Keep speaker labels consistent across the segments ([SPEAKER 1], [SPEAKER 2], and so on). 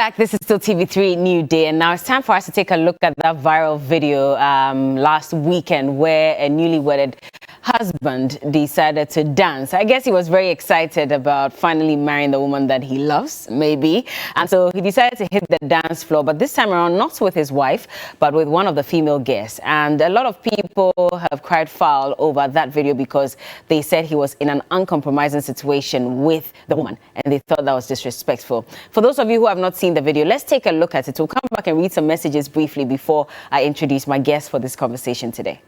[SPEAKER 1] back. This is still TV3 New Day, and now it's time for us to take a look at that viral video last weekend where a newly wedded husband decided to dance. I guess he was very excited about finally marrying the woman that he loves, maybe. And so he decided to hit the dance floor, but this time around not with his wife, but with one of the female guests. And a lot of people have cried foul over that video because they said he was in an uncompromising situation with the woman, and they thought that was disrespectful. For those of you who have not seen the video, let's take a look at it. We'll come back and read some messages briefly before I introduce my guest for this conversation today.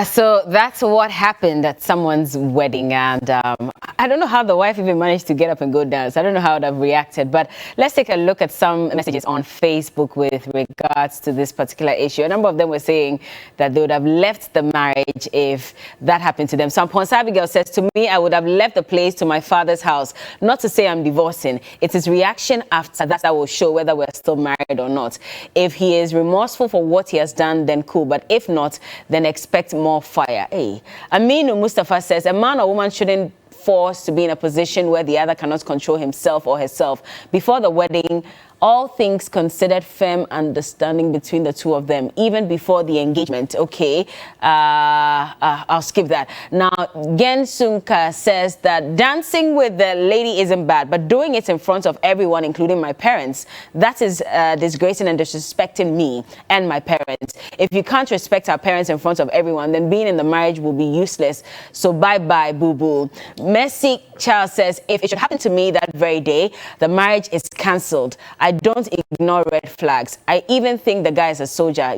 [SPEAKER 1] So that's what happened at someone's wedding, and I don't know how the wife even managed to get up and go dance. I don't know how I would have reacted, but let's take a look at some messages on Facebook with regards to this particular issue. A number of them were saying that they would have left the marriage if that happened to them. So Ponsa Abigail says, to me, I would have left the place to my father's house, not to say I'm divorcing. It's his reaction after that will show whether we're still married or not. If he is remorseful for what he has done, then cool, but if not, then expect more fire. Hey, Aminu Mustafa says a man or woman shouldn't forced to be in a position where the other cannot control himself or herself. Before the wedding, all things considered, firm understanding between the two of them, even before the engagement. Okay, I'll skip that. Now, Gen Sunka says that dancing with the lady isn't bad, but doing it in front of everyone, including my parents, that is disgracing and disrespecting me and my parents. If you can't respect our parents in front of everyone, then being in the marriage will be useless. So bye-bye, boo-boo. Messi Charles says, if it should happen to me that very day, the marriage is cancelled. I don't ignore red flags. I even think the guy is a soldier.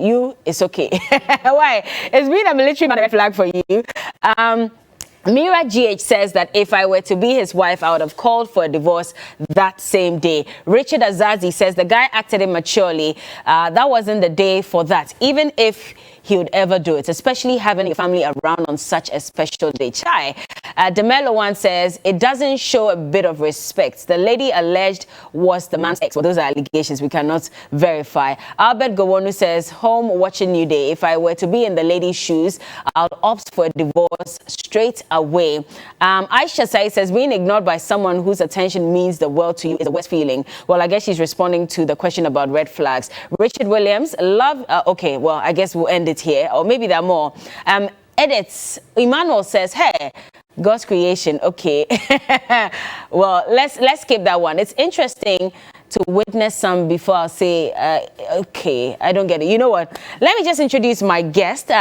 [SPEAKER 1] It's okay. Why? It's been a military man, red flag for you. Mira GH says that if I were to be his wife, I would have called for a divorce that same day. Richard Azazi says the guy acted immaturely. That wasn't the day for that, even if he would ever do it, especially having your family around on such a special day. Chai. Demelo one says it doesn't show a bit of respect. The lady alleged was the man's ex. Well, those are allegations we cannot verify. Albert Gowonu says, home watching New Day. If I were to be in the lady's shoes, I'll opt for a divorce straight away. Aisha Sai says being ignored by someone whose attention means the world to you is the worst feeling. Well, I guess she's responding to the question about red flags. Richard Williams, love. Okay, well, I guess we'll end it here, or maybe there are more. Edits. Emmanuel says, hey, God's creation. Okay. Well, let's skip that one. It's interesting to witness some before I'll say, okay, I don't get it. You know what? Let me just introduce my guest.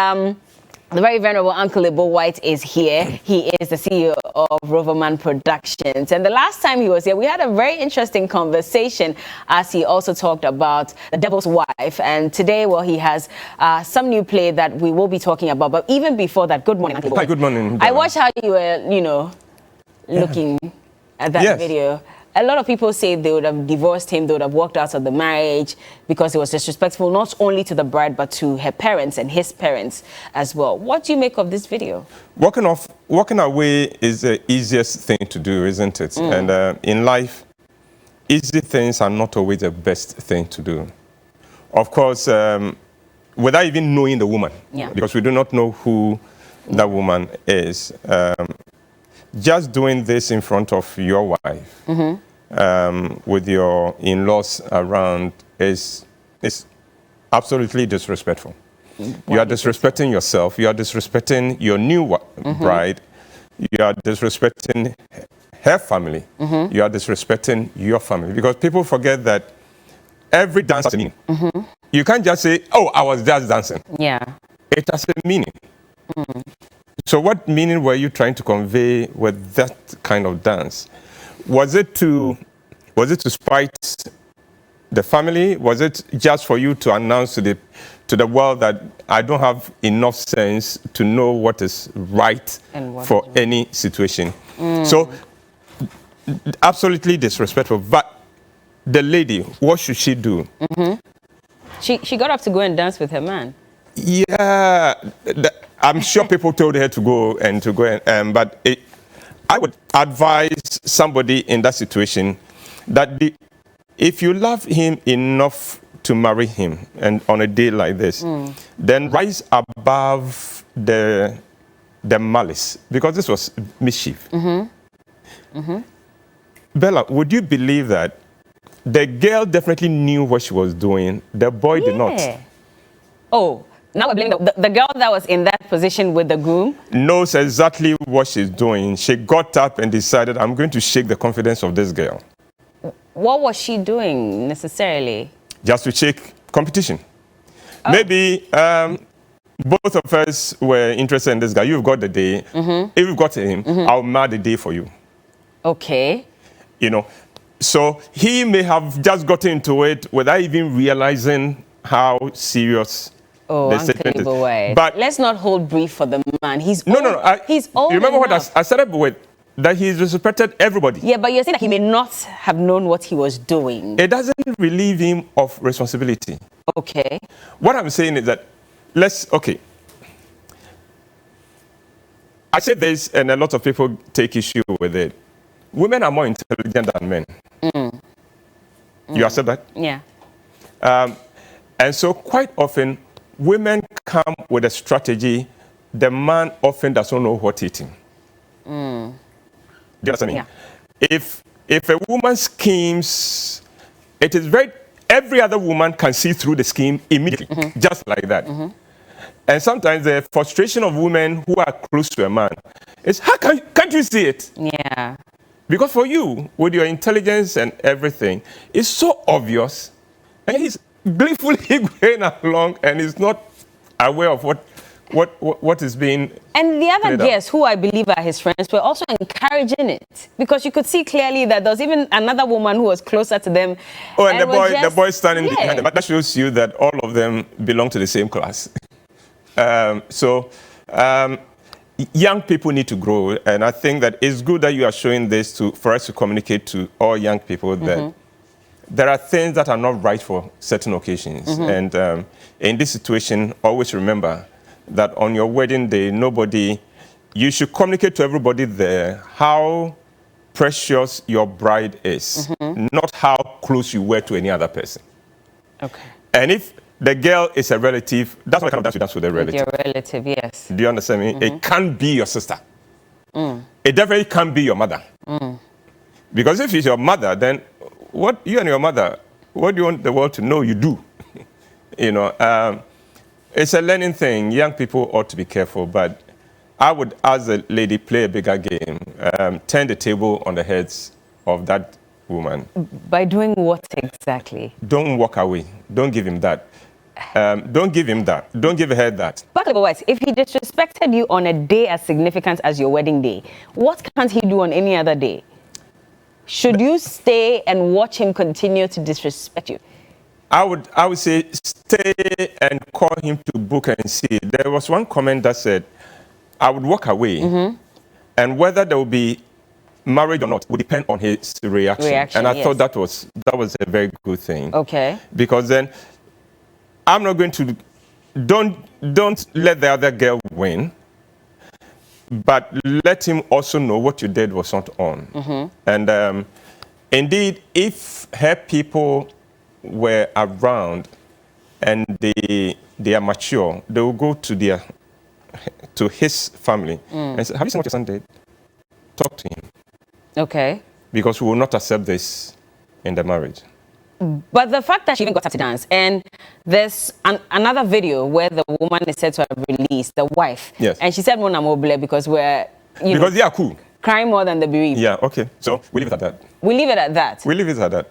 [SPEAKER 1] The very venerable Uncle Ibo White is here. He is the CEO of Roverman Productions. And the last time he was here, we had a very interesting conversation as he also talked about The Devil's Wife. And today, well, he has some new play that we will be talking about. But even before that, good morning, Uncle Ibo.
[SPEAKER 2] Hi, good morning.
[SPEAKER 1] I watched how you were, looking at that video. A lot of people say they would have divorced him, they would have walked out of the marriage because it was disrespectful not only to the bride but to her parents and his parents as well. What do you make of this video?
[SPEAKER 2] Walking away is the easiest thing to do, isn't it? And in life, easy things are not always the best thing to do. Of course, without even knowing the woman, because we do not know who that woman is. Just doing this in front of your wife, with your in-laws around, is absolutely disrespectful. You are disrespecting yourself. You are disrespecting your new bride. You are disrespecting her family. You are disrespecting your family. Because people forget that every dance has a meaning. You can't just say, oh, I was just dancing.
[SPEAKER 1] Yeah.
[SPEAKER 2] It has a meaning. So what meaning were you trying to convey with that kind of dance? Was it to spite the family? Was it just for you to announce to the world that I don't have enough sense to know what is right for any situation? So absolutely disrespectful. But the lady, what should she do?
[SPEAKER 1] She got up to go and dance with her man.
[SPEAKER 2] Yeah, I'm sure people told her to go and but I would advise somebody in that situation that if you love him enough to marry him and on a day like this, then rise above the malice, because this was mischief. Bella, would you believe that the girl definitely knew what she was doing, the boy did not?
[SPEAKER 1] Oh, now we're blaming the girl that was in that position with the groom?
[SPEAKER 2] Knows exactly what she's doing. She got up and decided, I'm going to shake the confidence of this girl.
[SPEAKER 1] What was she doing necessarily?
[SPEAKER 2] Just to shake competition. Maybe both of us were interested in this guy. You've got the day. If you've got him, I'll mark the day for you.
[SPEAKER 1] Okay.
[SPEAKER 2] You know, so he may have just gotten into it without even realizing how serious the statement is.
[SPEAKER 1] But let's not hold brief for the man. He's he's old.
[SPEAKER 2] You remember
[SPEAKER 1] enough.
[SPEAKER 2] what I started with? That he's respected everybody.
[SPEAKER 1] Yeah, but you're saying that he may not have known what he was doing.
[SPEAKER 2] It doesn't relieve him of responsibility.
[SPEAKER 1] Okay.
[SPEAKER 2] What I'm saying is that I said this, and a lot of people take issue with it. Women are more intelligent than men. You accept that?
[SPEAKER 1] Yeah.
[SPEAKER 2] And so quite often, women come with a strategy. The man often doesn't know what eating. Do you understand me?
[SPEAKER 1] Yeah.
[SPEAKER 2] If a woman schemes, it is every other woman can see through the scheme immediately, just like that. And sometimes the frustration of women who are close to a man is, how can't you see it?
[SPEAKER 1] Yeah.
[SPEAKER 2] Because for you, with your intelligence and everything, it's so obvious, and he's gleefully going along, and he's not aware of what is being.
[SPEAKER 1] And the other guests, who I believe are his friends, were also encouraging it, because you could see clearly that there was even another woman who was closer to them.
[SPEAKER 2] Oh, and the boy standing behind them. But that shows you that all of them belong to the same class. Young people need to grow, and I think that it's good that you are showing this for us to communicate to all young people that there are things that are not right for certain occasions. And in this situation, always remember that on your wedding day, you should communicate to everybody there how precious your bride is, not how close you were to any other person.
[SPEAKER 1] Okay.
[SPEAKER 2] And if the girl is a relative, that's what kind of dance you dance with a relative.
[SPEAKER 1] Your relative, yes.
[SPEAKER 2] Do you understand me? It can't be your sister. It definitely can't be your mother. Because if it's your mother, then what you and your mother, what do you want the world to know you do? You know, it's a learning thing. Young people ought to be careful, but I would, as a lady, play a bigger game. Turn the table on the heads of that woman. By doing what exactly? Don't walk away. Don't give him that. Don't give him that. Don't give her that.
[SPEAKER 1] But otherwise, if he disrespected you on a day as significant as your wedding day, what can't he do on any other day? Should you stay and watch him continue to disrespect you?
[SPEAKER 2] I would say stay and call him to book and see. There was one comment that said, I would walk away, and whether there will be marriage or not would depend on his reaction. And I thought that was a very good thing.
[SPEAKER 1] Okay.
[SPEAKER 2] Because then I'm not going to, don't let the other girl win, but let him also know what you did was not on. And indeed, if her people were around and they are mature, they will go to his family and say, have you seen what your son did? Talk to him. Okay. Because we will not accept this in the marriage.
[SPEAKER 1] But the fact that she even got up to dance, and there's another video where the woman is said to have released, the wife.
[SPEAKER 2] Yes.
[SPEAKER 1] And she said, "Mona mobile," because
[SPEAKER 2] because they are cool.
[SPEAKER 1] Crying more than the bereaved.
[SPEAKER 2] Yeah, okay. So we leave it at that.
[SPEAKER 1] We leave it at that.
[SPEAKER 2] We leave it at that.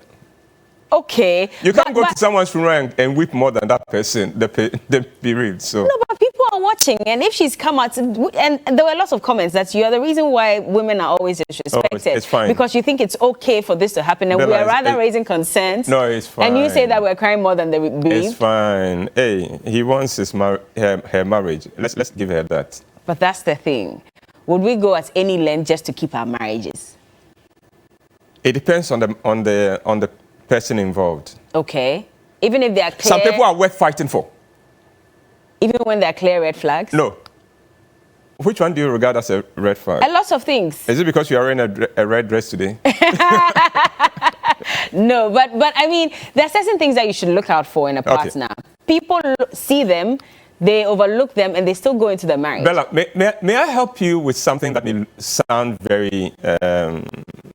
[SPEAKER 1] Okay.
[SPEAKER 2] You can't go to someone's funeral and weep more than that person, the bereaved. So.
[SPEAKER 1] No, but people are watching, and if she's come out, and there were lots of comments that you are the reason why women are always disrespected.
[SPEAKER 2] Oh, it's fine.
[SPEAKER 1] Because you think it's okay for this to happen, and
[SPEAKER 2] Bella,
[SPEAKER 1] we are rather raising concerns.
[SPEAKER 2] No, it's fine.
[SPEAKER 1] And you say that we're crying more than the bereaved.
[SPEAKER 2] It's fine. Hey, he wants her marriage. Let's give her that.
[SPEAKER 1] But that's the thing. Would we go at any length just to keep our marriages?
[SPEAKER 2] It depends on the person involved.
[SPEAKER 1] Okay. Even if they are clear.
[SPEAKER 2] Some people are worth fighting for.
[SPEAKER 1] Even when there are clear red flags?
[SPEAKER 2] No. Which one do you regard as a red flag?
[SPEAKER 1] A lot of things.
[SPEAKER 2] Is it because you are wearing a red dress today?
[SPEAKER 1] No, but I mean, there are certain things that you should look out for in a partner. Okay. People see them, they overlook them, and they still go into the marriage.
[SPEAKER 2] Bella, may I help you with something that will sound very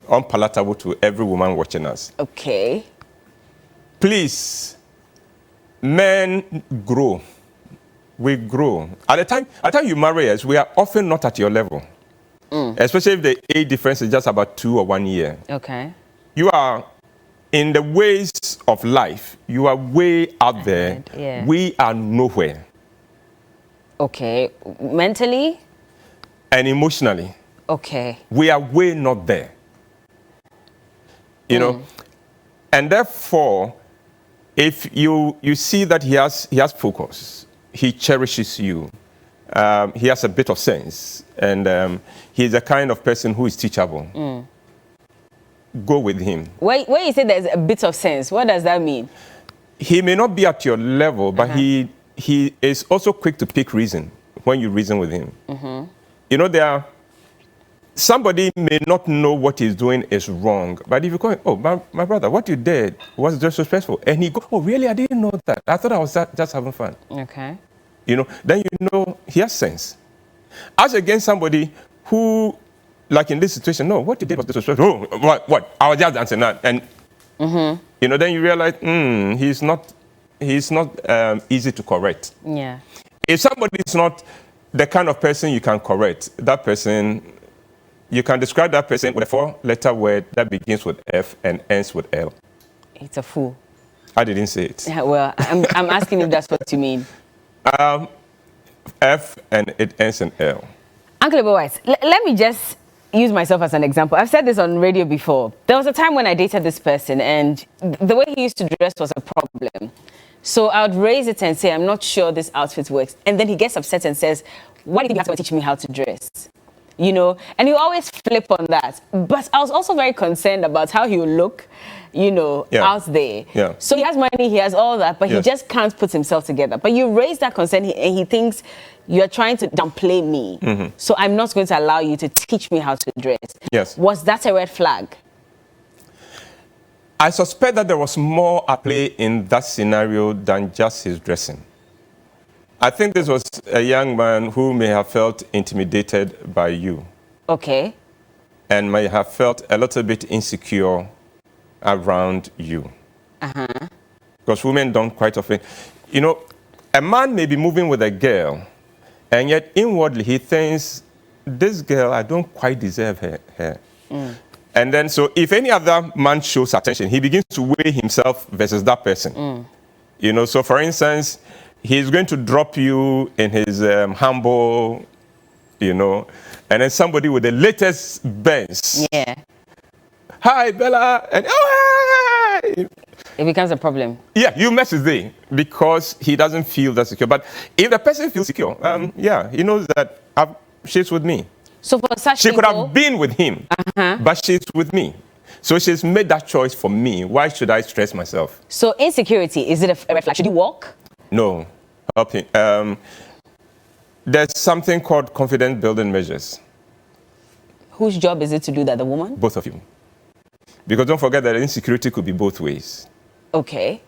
[SPEAKER 2] unpalatable to every woman watching us?
[SPEAKER 1] Okay.
[SPEAKER 2] Please, men grow. We grow. At the time you marry us, we are often not at your level. Especially if the age difference is just about 2 or 1 year.
[SPEAKER 1] Okay.
[SPEAKER 2] You are, in the ways of life, you are way out there.
[SPEAKER 1] Yeah.
[SPEAKER 2] We are nowhere.
[SPEAKER 1] Okay. Mentally?
[SPEAKER 2] And emotionally.
[SPEAKER 1] Okay.
[SPEAKER 2] We are way not there. You know? And therefore, if you see that he has focus, he cherishes you, he has a bit of sense, and he's the kind of person who is teachable. Go with him.
[SPEAKER 1] When you say there's a bit of sense, what does that mean?
[SPEAKER 2] He may not be at your level, but he is also quick to pick reason when you reason with him. You know, somebody may not know what he's doing is wrong, but if you go, oh, my brother, what you did was disrespectful, and he go, oh, really? I didn't know that. I thought I was just having fun. Okay. You know, then you know he has sense. As against somebody who, like in this situation, no, what you did was disrespectful. Oh, what? I was just dancing that, and you know, then you realize he's not easy to correct. Yeah. If somebody is not the kind of person you can correct, that person, you can describe that person with a 4-letter word that begins with F and ends with L. It's a fool. I didn't say it.
[SPEAKER 1] Yeah, well, I'm asking if that's what you mean.
[SPEAKER 2] F and it ends in L.
[SPEAKER 1] Uncle White, let me just use myself as an example. I've said this on radio before. There was a time when I dated this person, and the way he used to dress was a problem. So I would raise it and say, I'm not sure this outfit works. And then he gets upset and says, why did you have to teach me how to dress? You know, and you always flip on that. But I was also very concerned about how he would look, you know, out there. Yeah. So he has money, he has all that, but he just can't put himself together. But you raise that concern, and he thinks you're trying to downplay me. So I'm not going to allow you to teach me how to dress. Yes. Was that a red flag?
[SPEAKER 2] I suspect that there was more at play in that scenario than just his dressing. I think this was a young man who may have felt intimidated by you. Okay. And may have felt a little bit insecure around you. Because women don't quite often. You know, a man may be moving with a girl, and yet inwardly he thinks, this girl, I don't quite deserve her. And then, so if any other man shows attention, he begins to weigh himself versus that person. You know, so for instance, he's going to drop you in his humble, you know, and then somebody with the latest Benz. Yeah. Hi, Bella. And oh, hi.
[SPEAKER 1] It becomes a problem.
[SPEAKER 2] Yeah, you mess with it because he doesn't feel that secure. But if the person feels secure, yeah, he knows that she's with me.
[SPEAKER 1] So for such
[SPEAKER 2] she could have been with him, but she's with me. So she's made that choice for me. Why should I stress myself?
[SPEAKER 1] So insecurity, is it a red flag? Should you walk?
[SPEAKER 2] No. Help him. There's something called confidence building measures.
[SPEAKER 1] Whose job is it to do that, the woman?
[SPEAKER 2] Both of you. Because don't forget that insecurity could be both ways. Okay.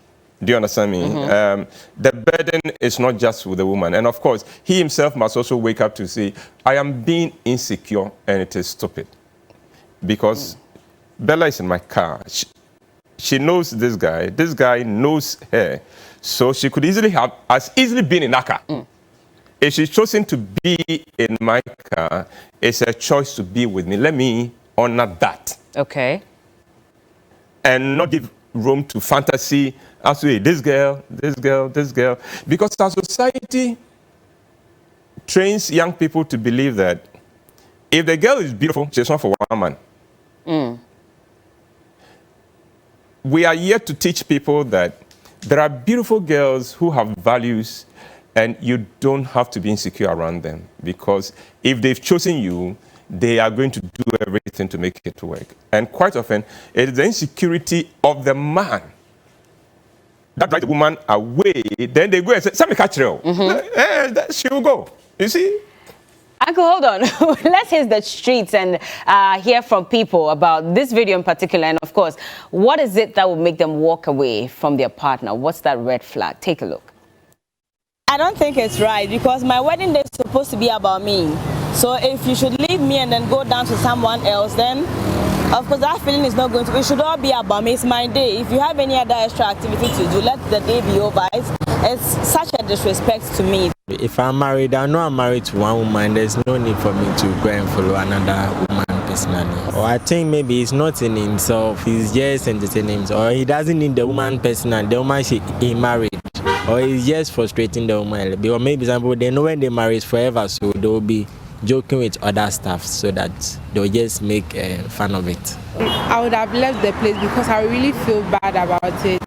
[SPEAKER 2] Do you understand me? The burden is not just with the woman. And of course, he himself must also wake up to say, I am being insecure and it is stupid. Because Bella is in my car. She knows this guy knows her. So she could easily have, as easily been in that car. If she's chosen to be in my car, it's a choice to be with me. Let me honor that. Okay. And not give room to fantasy as to this girl, this girl, this girl. Because our society trains young people to believe that if the girl is beautiful, she's not for one man. We are yet to teach people that there are beautiful girls who have values, and you don't have to be insecure around them, because if they've chosen you, they are going to do everything to make it work. And quite often, it is the insecurity of the man that drives the woman away. Then they go and say, "Somebody catch her." She will go. You see?
[SPEAKER 1] Uncle, hold on. Let's hit the streets and hear from people about this video in particular. And of course, what is it that will make them walk away from their partner? What's that red flag? Take a look.
[SPEAKER 3] I don't think it's right, because my wedding day is supposed to be about me. So if you should leave me and then go down to someone else, then of course that feeling is not going to. It should all be about me. It's my day. If you have any other extra activity to do, let the day be over. It's such a disrespect to me.
[SPEAKER 4] If I'm married, I know I'm married to one woman. There's no need for me to go and follow another woman personally. Or I think maybe it's not in himself. He's just entertaining himself. Or he doesn't need the woman personally. The woman he married. Or he's just frustrating the woman. Or maybe some people, they know when they marry is forever, so they'll be joking with other stuff so that they'll just make fun of it.
[SPEAKER 5] I would have left the place because I really feel bad about it.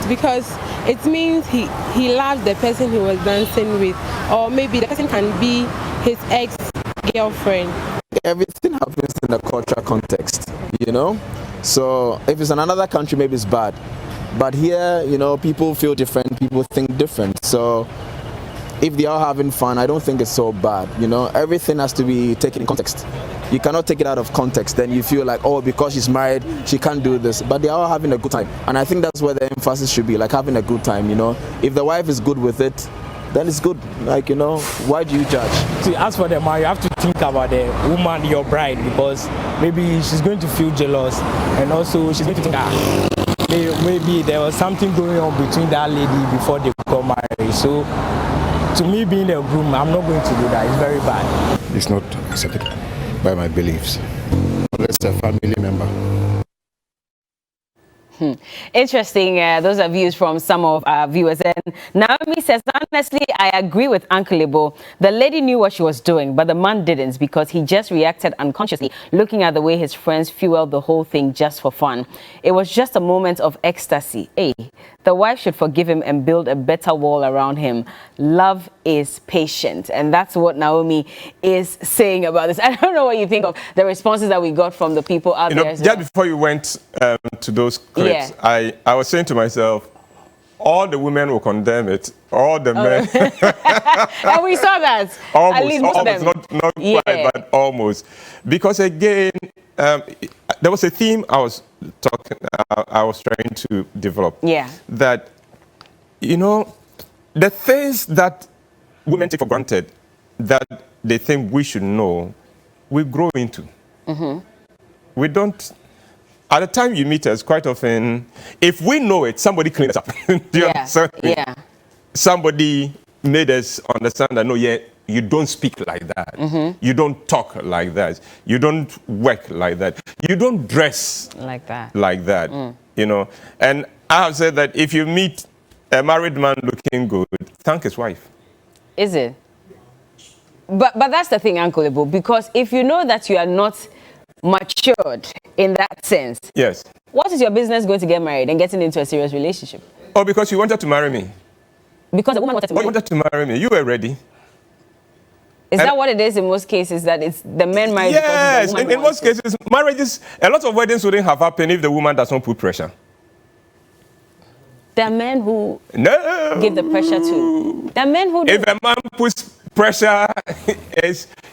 [SPEAKER 5] Because it means he loved the person he was dancing with, or maybe the person can be his ex-girlfriend.
[SPEAKER 6] Everything happens in a cultural context, you know. So if it's in another country, maybe it's bad. But here, you know, people feel different, people think different. So if they are having fun, I don't think it's so bad, you know. Everything has to be taken in context. You cannot take it out of context, then you feel like, oh, because she's married, she can't do this. But they are having a good time. And I think that's where the emphasis should be, like having a good time, you know. If the wife is good with it, then it's good. Like, you know, why do you judge?
[SPEAKER 7] See, as for the man, you have to think about the woman, your bride, because maybe she's going to feel jealous, and also she's going to think, maybe there was something going on between that lady before they got married. So, to me, being a groom, I'm not going to do that. It's very bad.
[SPEAKER 8] It's not accepted by my beliefs. Unless a family member.
[SPEAKER 1] Interesting. Those are views from some of our viewers. And Naomi says, honestly, I agree with Uncle Ibo. The lady knew what she was doing, but the man didn't, because he just reacted unconsciously, looking at the way his friends fueled the whole thing just for fun. It was just a moment of ecstasy. Hey, the wife should forgive him and build a better wall around him. Love is patient. And that's what Naomi is saying about this. I don't know what you think of the responses that we got from the people out there.
[SPEAKER 2] Just before you went to those clips, I was saying to myself, all the women will condemn it, all the men.
[SPEAKER 1] And we saw that.
[SPEAKER 2] Almost,
[SPEAKER 1] at least most of them.
[SPEAKER 2] Not quite, but almost. Because again, there was a theme I was trying to develop.
[SPEAKER 1] Yeah.
[SPEAKER 2] That, you know, the things that women take for granted, that they think we should know, we grow into. We don't. At the time you meet us, quite often, if we know it, somebody cleans up. Do you understand?
[SPEAKER 1] Yeah.
[SPEAKER 2] Somebody made us understand that, no, you don't speak like that. You don't talk like that. You don't work like that. You don't dress
[SPEAKER 1] like that.
[SPEAKER 2] You know. And I have said that if you meet a married man looking good, thank his wife.
[SPEAKER 1] Is it? But that's the thing, Uncle Ibo, because if you know that you are not matured in that sense,
[SPEAKER 2] yes,
[SPEAKER 1] what is your business going to get married and getting into a serious relationship?
[SPEAKER 2] Oh, because you wanted to marry me.
[SPEAKER 1] Because the woman wanted to marry you.
[SPEAKER 2] You wanted to marry me. You were ready.
[SPEAKER 1] Is that what it is in most cases, that it's the men married?
[SPEAKER 2] Yes,
[SPEAKER 1] because the
[SPEAKER 2] in most cases, marriages, a lot of weddings wouldn't have happened if the woman does not put pressure.
[SPEAKER 1] There are men who give the pressure to. There are men who do.
[SPEAKER 2] If a man puts pressure,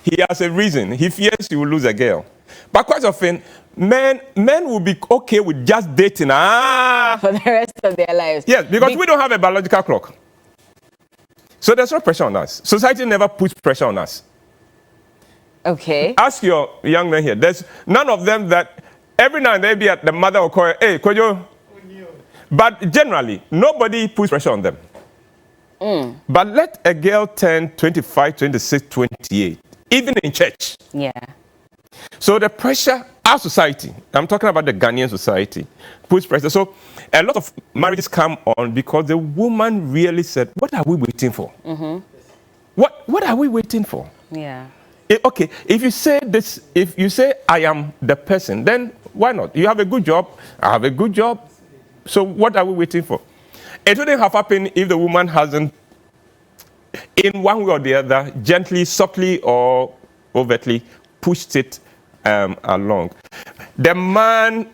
[SPEAKER 2] he has a reason. He fears he will lose a girl. But quite often, men will be okay with just dating
[SPEAKER 1] for the rest of their lives.
[SPEAKER 2] Yes, because we don't have a biological clock. So there's no pressure on us. Society never puts pressure on us.
[SPEAKER 1] Okay.
[SPEAKER 2] Ask your young men here. There's none of them that every now and then the mother will call her, hey, Kojo. But generally, nobody puts pressure on them. But let a girl turn 25, 26, 28, even in church.
[SPEAKER 1] Yeah.
[SPEAKER 2] So the pressure our society, I'm talking about the Ghanaian society, puts pressure. So a lot of marriages come on because the woman really said, what are we waiting for? What are we waiting for?
[SPEAKER 1] Yeah.
[SPEAKER 2] Okay, if you say this, if you say I am the person, then why not? You have a good job, I have a good job. So what are we waiting for? It wouldn't have happened if the woman hasn't, in one way or the other, gently, subtly, or overtly pushed it along. The man,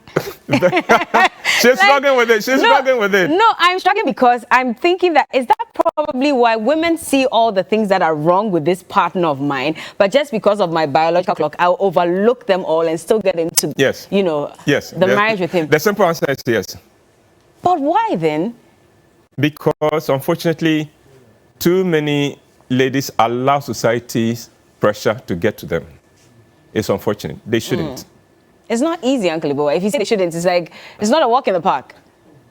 [SPEAKER 2] she's struggling with it. She's struggling with it.
[SPEAKER 1] No, I'm struggling because I'm thinking that is that probably why women see all the things that are wrong with this partner of mine, but just because of my biological clock, I'll overlook them all and still get into,
[SPEAKER 2] yes,
[SPEAKER 1] you know,
[SPEAKER 2] yes,
[SPEAKER 1] the marriage with him.
[SPEAKER 2] The simple answer is yes.
[SPEAKER 1] But why then?
[SPEAKER 2] Because unfortunately, too many ladies allow society's pressure to get to them. It's unfortunate. They shouldn't.
[SPEAKER 1] It's not easy, Uncle Ibo. If you say they shouldn't, it's like, it's not a walk in the park.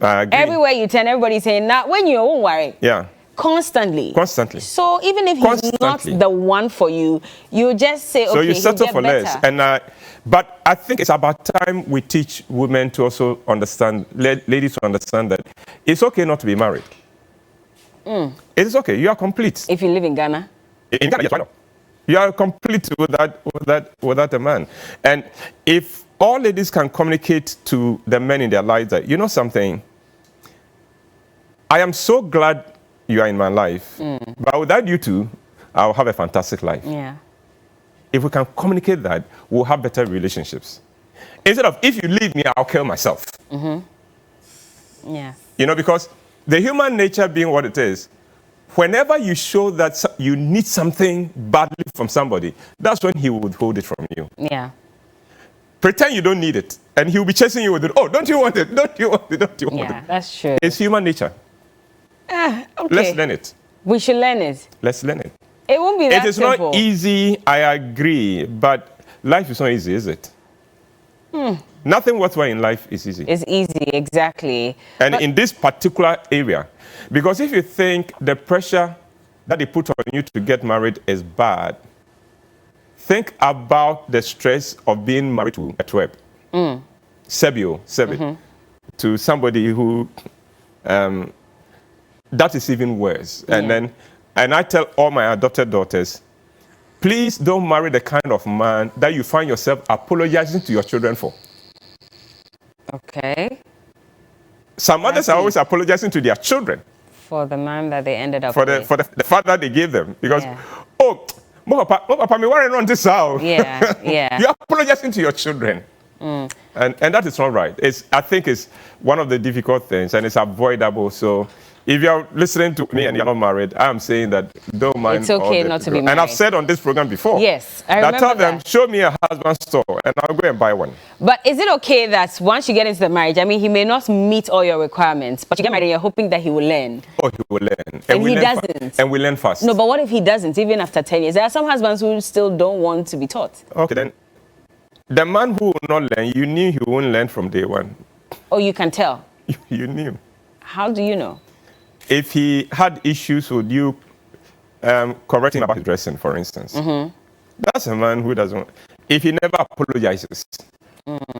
[SPEAKER 2] I agree.
[SPEAKER 1] Everywhere you turn, everybody's saying, nah, when you won't worry.
[SPEAKER 2] Yeah.
[SPEAKER 1] Constantly.
[SPEAKER 2] Constantly.
[SPEAKER 1] So even if he's not the one for you, you just say, okay,
[SPEAKER 2] so you settle for
[SPEAKER 1] better.
[SPEAKER 2] less. And but I think it's about time we teach women to also understand, ladies to understand that it's okay not to be married. It is okay. You are complete.
[SPEAKER 1] If you live in Ghana?
[SPEAKER 2] In Ghana, yes, why not? You are complete without a man. And if all ladies can communicate to the men in their lives that, you know something, I am so glad you are in my life, but without you two, I'll have a fantastic life.
[SPEAKER 1] Yeah.
[SPEAKER 2] If we can communicate that, we'll have better relationships. Instead of, if you leave me, I'll kill myself.
[SPEAKER 1] Yeah.
[SPEAKER 2] You know, because the human nature being what it is, whenever you show that you need something badly from somebody, that's when he will withhold it from you.
[SPEAKER 1] Yeah.
[SPEAKER 2] Pretend you don't need it, and he'll be chasing you with it. Oh, don't you want it? Don't you want it? Don't you want it?
[SPEAKER 1] Yeah, that's true.
[SPEAKER 2] It's human nature.
[SPEAKER 1] Okay.
[SPEAKER 2] Let's learn it.
[SPEAKER 1] We should learn it.
[SPEAKER 2] Let's learn it.
[SPEAKER 1] It won't be that
[SPEAKER 2] simple. It is
[SPEAKER 1] simple.
[SPEAKER 2] not easy, I agree, but life is not easy, is it? Nothing worthwhile in life is easy.
[SPEAKER 1] It's easy, exactly.
[SPEAKER 2] And in this particular area, because if you think the pressure that they put on you to get married is bad, think about the stress of being married to a tweb. Sebi, to somebody who, that is even worse. And I tell all my adopted daughters, please don't marry the kind of man that you find yourself apologizing to your children for.
[SPEAKER 1] Okay.
[SPEAKER 2] Some mothers are always apologizing to their children.
[SPEAKER 1] For the man that they ended up
[SPEAKER 2] for
[SPEAKER 1] with.
[SPEAKER 2] the father they gave them. Because, oh, papa, me worry on this how.
[SPEAKER 1] Yeah, yeah.
[SPEAKER 2] You're apologizing to your children. And that is not right. I think it's one of the difficult things, and it's avoidable. So if you're listening to me and you're not married, I'm saying that don't mind.
[SPEAKER 1] It's okay not to be married.
[SPEAKER 2] And I've said on this program before.
[SPEAKER 1] Yes, I remember
[SPEAKER 2] tell them,
[SPEAKER 1] that.
[SPEAKER 2] show me a husband store, and I'll go and buy one.
[SPEAKER 1] But is it okay that once you get into the marriage, I mean, he may not meet all your requirements, but you get married and you're hoping that he will learn?
[SPEAKER 2] Oh, he will learn.
[SPEAKER 1] And he doesn't.
[SPEAKER 2] And we learn fast.
[SPEAKER 1] No, but what if he doesn't, even after 10 years? There are some husbands who still don't want to be taught.
[SPEAKER 2] Okay, then. The man who will not learn, you knew he won't learn from day one.
[SPEAKER 1] Oh, you can tell?
[SPEAKER 2] You knew.
[SPEAKER 1] How do you know?
[SPEAKER 2] If he had issues with you correcting about his dressing, for instance, that's a man who doesn't. If he never apologizes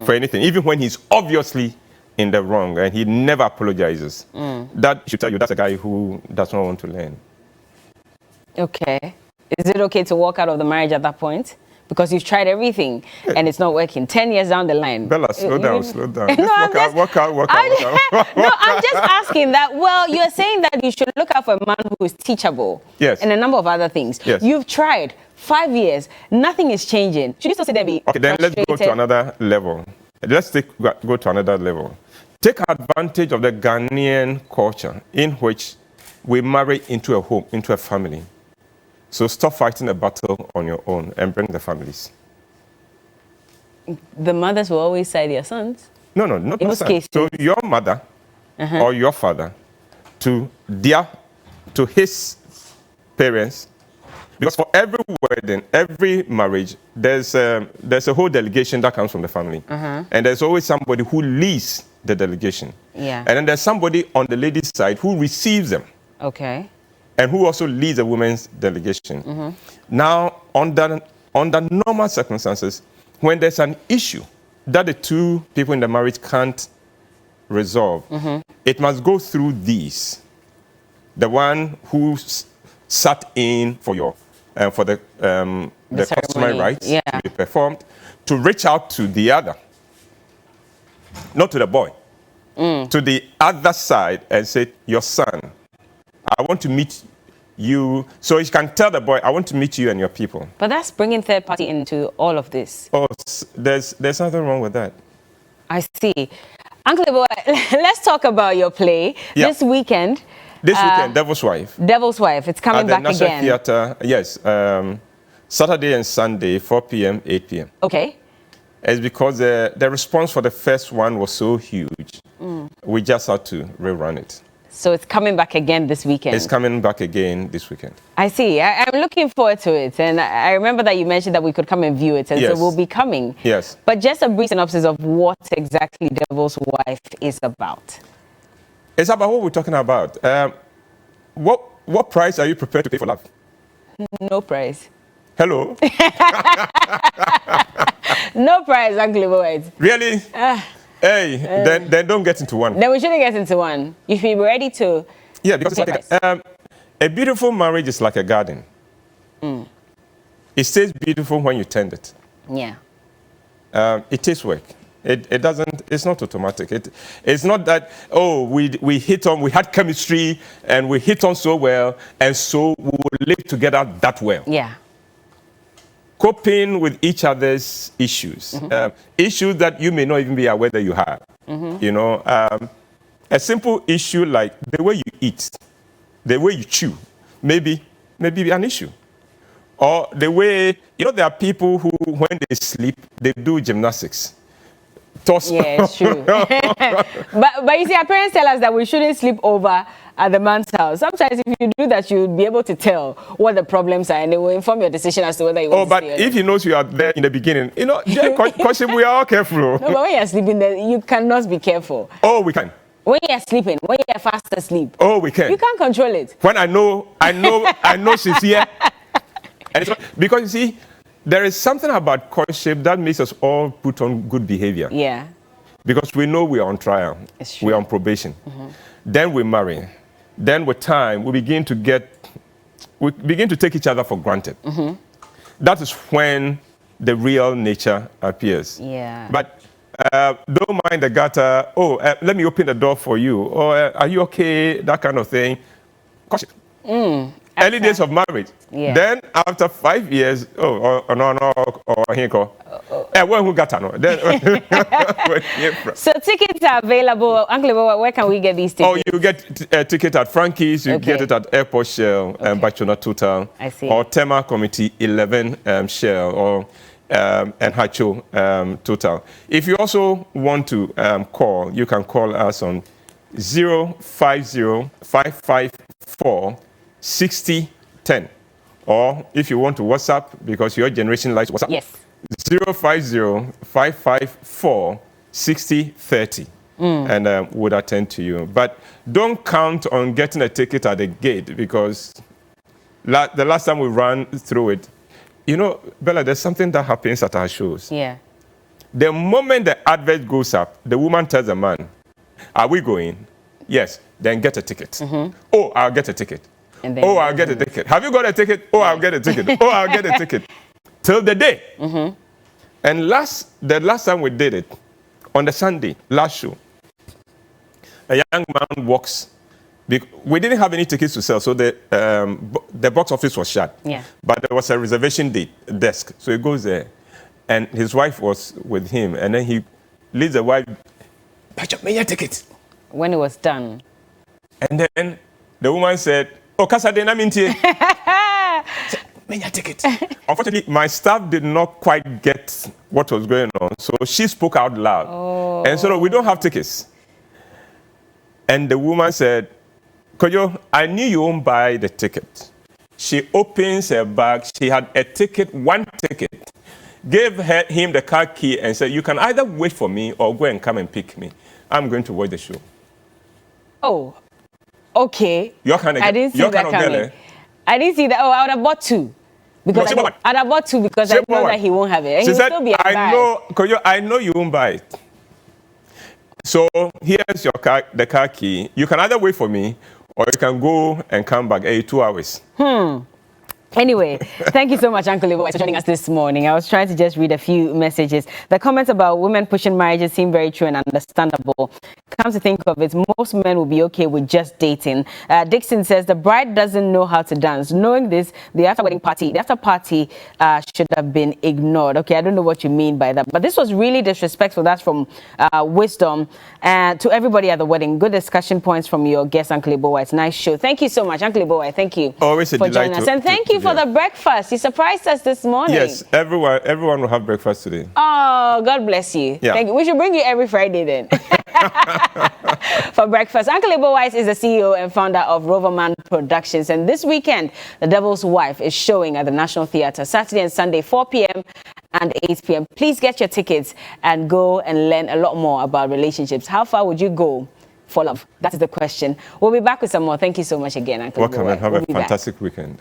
[SPEAKER 2] for anything, even when he's obviously in the wrong, and he never apologizes, that should tell you that's a guy who does not want to learn.
[SPEAKER 1] Okay. Is it okay to walk out of the marriage at that point? Because you've tried everything and it's not working. 10 years down the line.
[SPEAKER 2] Bella, slow down, slow down.
[SPEAKER 1] No,
[SPEAKER 2] Walk out.
[SPEAKER 1] No, I'm just asking that, well, you're saying that you should look out for a man who is teachable.
[SPEAKER 2] Yes.
[SPEAKER 1] And a number of other things.
[SPEAKER 2] Yes.
[SPEAKER 1] You've tried 5 years. Nothing is changing. Should you still say that?
[SPEAKER 2] Okay, then let's go to another level. Go to another level. Take advantage of the Ghanaian culture in which we marry into a home, into a family. So stop fighting a battle on your own and bring the families.
[SPEAKER 1] The mothers will always side their sons.
[SPEAKER 2] No, not
[SPEAKER 1] in most cases.
[SPEAKER 2] So your mother or your father to his parents, because for every wedding, every marriage, there's a whole delegation that comes from the family, and there's always somebody who leads the delegation.
[SPEAKER 1] Yeah.
[SPEAKER 2] And then there's somebody on the lady's side who receives them.
[SPEAKER 1] Okay.
[SPEAKER 2] And who also leads the women's delegation. Now, under normal circumstances, when there's an issue that the two people in the marriage can't resolve, it must go through these. The one who sat in for your for the customary rites to be performed, to reach out to the other, not to the boy, to the other side and say, your son, I want to meet you. So you can tell the boy, I want to meet you and your people.
[SPEAKER 1] But that's bringing third party into all of this.
[SPEAKER 2] Oh, there's nothing wrong with that.
[SPEAKER 1] I see. Uncle Boy, let's talk about your play this weekend.
[SPEAKER 2] This weekend, Devil's Wife.
[SPEAKER 1] Devil's Wife. It's coming back
[SPEAKER 2] National
[SPEAKER 1] again.
[SPEAKER 2] Theatre, yes. Saturday and Sunday, 4 p.m., 8 p.m.
[SPEAKER 1] Okay.
[SPEAKER 2] It's because the response for the first one was so huge. We just had to rerun it.
[SPEAKER 1] So it's coming back again this weekend?
[SPEAKER 2] It's coming back again this weekend.
[SPEAKER 1] I see. I'm looking forward to it. And I remember that you mentioned that we could come and view it. And so we'll be coming.
[SPEAKER 2] Yes.
[SPEAKER 1] But just a brief synopsis of what exactly Devil's Wife is about.
[SPEAKER 2] It's about what we're talking about. What price are you prepared to pay for love?
[SPEAKER 1] No price.
[SPEAKER 2] Hello?
[SPEAKER 1] No price, Uncle Boy.
[SPEAKER 2] Really? Hey, then don't get into one.
[SPEAKER 1] Then we shouldn't get into one. If you're ready to...
[SPEAKER 2] Yeah, because a beautiful marriage is like a garden. It stays beautiful when you tend it.
[SPEAKER 1] Yeah.
[SPEAKER 2] It takes work. It doesn't, it's not automatic. It's not that, oh, we had chemistry and we hit on so well and so we will live together that well.
[SPEAKER 1] Yeah.
[SPEAKER 2] Coping with each other's issues, issues that you may not even be aware that you have. You know, a simple issue like the way you eat, the way you chew, maybe an issue. Or the way, there are people who, when they sleep, they do gymnastics.
[SPEAKER 1] Yeah, it's true. but you see, our parents tell us that we shouldn't sleep over at the man's house. Sometimes if you do that, you'll be able to tell what the problems are and they will inform your decision as to whether you want to stay or not.
[SPEAKER 2] If he knows you are there in the beginning, caution, we are all careful.
[SPEAKER 1] No, but when you're sleeping there, you cannot be careful.
[SPEAKER 2] Oh, we can.
[SPEAKER 1] When you're sleeping, when you're fast asleep.
[SPEAKER 2] Oh, we can.
[SPEAKER 1] You can't control it.
[SPEAKER 2] When I know she's here. And because you see, there is something about courtship that makes us all put on good behavior.
[SPEAKER 1] Yeah.
[SPEAKER 2] Because we know we are on trial.
[SPEAKER 1] It's true.
[SPEAKER 2] We're on probation. Then we marry. Then with time, we begin to take each other for granted. That is when the real nature appears.
[SPEAKER 1] Yeah.
[SPEAKER 2] But don't mind the gutter. Oh, let me open the door for you. Or are you okay? That kind of thing. Courtship. Early days of marriage.
[SPEAKER 1] Yeah.
[SPEAKER 2] Then after 5 years, who got
[SPEAKER 1] So tickets are available. Uncle Boy, where can we get these tickets?
[SPEAKER 2] Oh, you get a ticket at Frankie's, you get it at Airport Shell and Bachona Total.
[SPEAKER 1] I see.
[SPEAKER 2] Or Tema Committee 11 Shell or and Hacho Total. If you also want to call, you can call us on 050-554-6010. Or if you want to WhatsApp, because your generation likes WhatsApp.
[SPEAKER 1] Yes.
[SPEAKER 2] 050-554-6030. And would attend to you. But don't count on getting a ticket at the gate, because the last time we ran through it, Bella, there's something that happens at our shows.
[SPEAKER 1] Yeah.
[SPEAKER 2] The moment the advert goes up, the woman tells the man, are we going? Yes. Then get a ticket. Oh, I'll get a ticket.
[SPEAKER 1] And then
[SPEAKER 2] I'll get a ticket. Have you got a ticket? Oh, I'll get a ticket. Oh, I'll get a ticket. Till the day. And the last time we did it, on the Sunday, last show, a young man walks. We didn't have any tickets to sell, so the box office was shut.
[SPEAKER 1] Yeah.
[SPEAKER 2] But there was a reservation desk. So he goes there, and his wife was with him, and then he leads the wife, "Patch up my ticket."
[SPEAKER 1] When it was done.
[SPEAKER 2] And then the woman said, "Oh, Kasa de na mintie." Ticket. Unfortunately, my staff did not quite get what was going on, so she spoke out loud. And so we don't have tickets. And the woman said, "Kojo, I knew you won't buy the ticket." She opens her bag. She had a ticket, one ticket, gave him the car key and said, "You can either wait for me or go and come and pick me. I'm going to watch the show."
[SPEAKER 1] Oh, okay.
[SPEAKER 2] I
[SPEAKER 1] didn't see that coming. I didn't see that. Oh, I would have bought two. Because
[SPEAKER 2] No,
[SPEAKER 1] I'd have bought 2 because I know that he won't have it. And
[SPEAKER 2] She
[SPEAKER 1] he'll
[SPEAKER 2] said,
[SPEAKER 1] still be
[SPEAKER 2] I
[SPEAKER 1] embarrassed.
[SPEAKER 2] know, Koyo, I know you won't buy it. So here's your car, the car key. You can either wait for me or you can go and come back 2 hours.
[SPEAKER 1] Anyway, thank you so much, Uncle Ibo, for joining us this morning. I was trying to just read a few messages. The comments about women pushing marriages seem very true and understandable. Come to think of it, most men will be okay with just dating. Dixon says the bride doesn't know how to dance. Knowing this, the after party should have been ignored. Okay, I don't know what you mean by that, but this was really disrespectful. That's from Wisdom. And to everybody at the wedding, good discussion points from your guest, Uncle Ibo. It's a nice show. Thank you so much, Uncle Ibo. Thank you
[SPEAKER 2] Always a
[SPEAKER 1] for
[SPEAKER 2] delight
[SPEAKER 1] joining us. And thank you for the breakfast. You surprised us this morning.
[SPEAKER 2] Yes, everyone will have breakfast today.
[SPEAKER 1] Oh, God bless you.
[SPEAKER 2] Yeah.
[SPEAKER 1] Thank you. We should bring you every Friday then. For breakfast. Uncle Ibo Wise is the CEO and founder of Roverman Productions. And this weekend, The Devil's Wife is showing at the National Theatre, Saturday and Sunday, 4 p.m. and 8 p.m. Please get your tickets and go and learn a lot more about relationships. How far would you go for love? That is the question. We'll be back with some more. Thank you so much again, Uncle Ibo.
[SPEAKER 2] Welcome and have a fantastic weekend.